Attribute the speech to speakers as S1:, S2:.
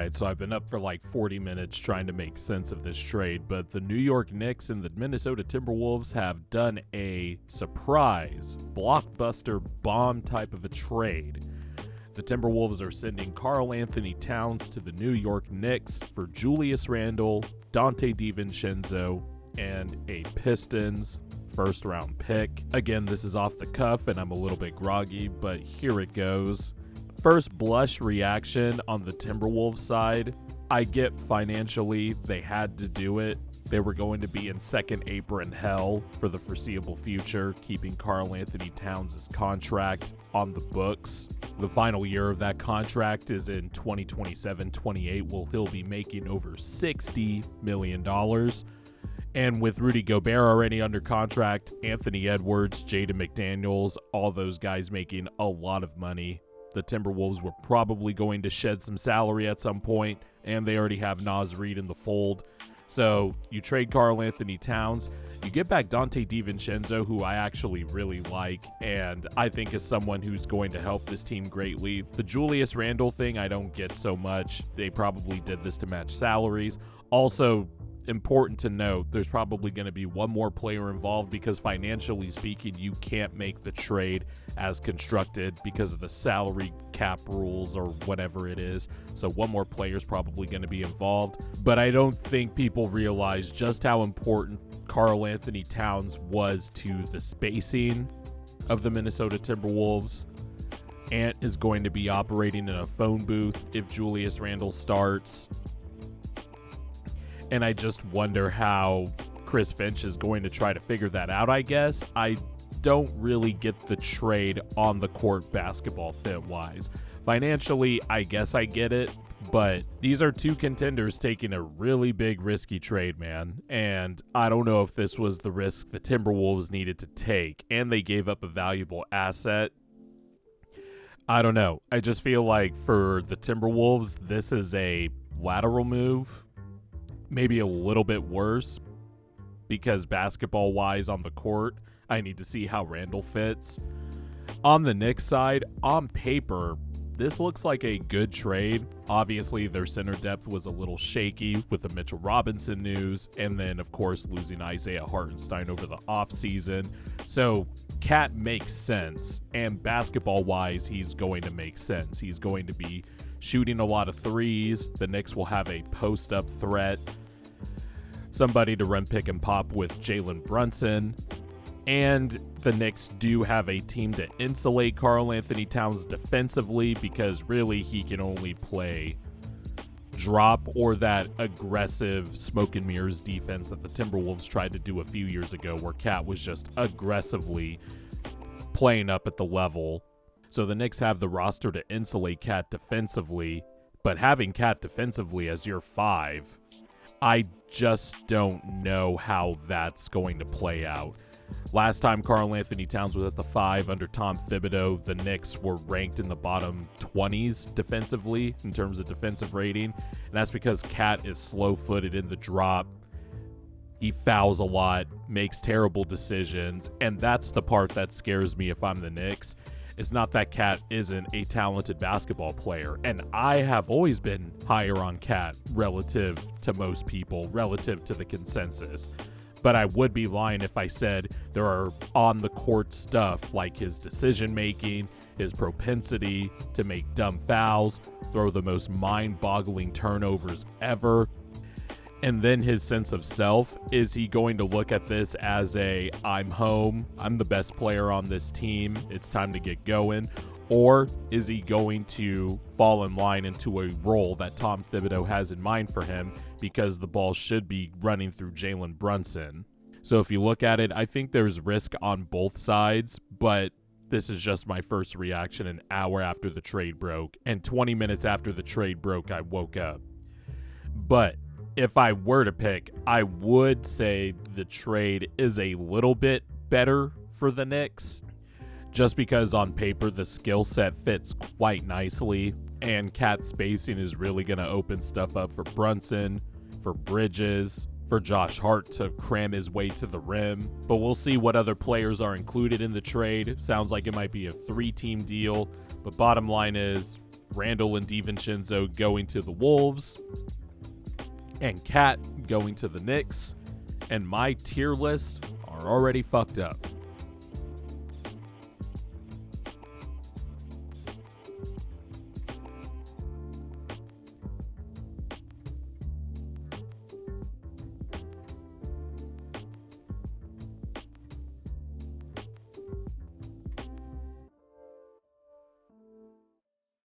S1: Alright, so I've been up for like 40 minutes trying to make sense of this trade, but the New York Knicks and the Minnesota Timberwolves have done a surprise, blockbuster bomb type of a trade. The Timberwolves are sending Karl Anthony Towns to the New York Knicks for Julius Randle, Dante DiVincenzo, and a Pistons first round pick. Again, this is off the cuff and I'm a little bit groggy, but here it goes. First blush reaction on the Timberwolves side, I get financially they had to do it. They were going to be in second apron hell for the foreseeable future, keeping Karl Anthony Towns' contract on the books. The final year of that contract is in 2027-28, where he'll be making over $60 million. And with Rudy Gobert already under contract, Anthony Edwards, Jaden McDaniels, all those guys making a lot of money. The Timberwolves were probably going to shed some salary at some point, and they already have Naz Reid in the fold. So you trade Karl Anthony Towns, you get back Dante DiVincenzo, who I actually really like, and I think is someone who's going to help this team greatly. The Julius Randle thing, I don't get so much. They probably did this to match salaries. Also, important to note, there's probably going to be one more player involved because financially speaking, you can't make the trade as constructed because of the salary cap rules or whatever it is. So one more player is probably going to be involved. But I don't think people realize just how important Karl Anthony Towns was to the spacing of the Minnesota Timberwolves. Ant is going to be operating in a phone booth if Julius Randle starts. And I just wonder how Chris Finch is going to try to figure that out, I guess. I don't really get the trade on the court basketball fit-wise. Financially, I guess I get it, but these are two contenders taking a really big risky trade, man. And I don't know if this was the risk the Timberwolves needed to take, and they gave up a valuable asset. I don't know. I just feel like for the Timberwolves, this is a lateral move. Maybe a little bit worse because basketball-wise on the court, I need to see how Randle fits. On the Knicks side, on paper, this looks like a good trade. Obviously, their center depth was a little shaky with the Mitchell Robinson news, and then, of course, losing Isaiah Hartenstein over the offseason. So, Cat makes sense, and basketball-wise, he's going to make sense. He's going to be shooting a lot of threes. The Knicks will have a post-up threat. Somebody to run pick and pop with Jalen Brunson. And the Knicks do have a team to insulate Karl Anthony Towns defensively because really he can only play drop or that aggressive smoke and mirrors defense that the Timberwolves tried to do a few years ago where Cat was just aggressively playing up at the level. So the Knicks have the roster to insulate Cat defensively, but having Cat defensively as your 5, I just don't know how that's going to play out. Last time Karl Anthony Towns was at the 5 under Tom Thibodeau, the Knicks were ranked in the bottom 20s defensively in terms of defensive rating, and that's because Cat is slow-footed in the drop. He fouls a lot, makes terrible decisions, and that's the part that scares me if I'm the Knicks. It's not that Cat isn't a talented basketball player, and I have always been higher on Cat relative to most people, relative to the consensus. But I would be lying if I said there are on-the-court stuff like his decision-making, his propensity to make dumb fouls, throw the most mind-boggling turnovers ever, and then his sense of self. Is he going to look at this as I'm home, I'm the best player on this team, it's time to get going? Or is he going to fall in line into a role that Tom Thibodeau has in mind for him because the ball should be running through Jalen Brunson? So if you look at it, I think there's risk on both sides, but this is just my first reaction an hour after the trade broke, and 20 minutes after the trade broke, I woke up. But if I were to pick, I would say the trade is a little bit better for the Knicks, just because on paper the skill set fits quite nicely, and Cat spacing is really going to open stuff up for Brunson, for Bridges, for Josh Hart to cram his way to the rim. But we'll see what other players are included in the trade. Sounds like it might be a 3-team deal, but bottom line is Randall and DiVincenzo going to the Wolves, and Cat going to the Knicks, and my tier list are already fucked up.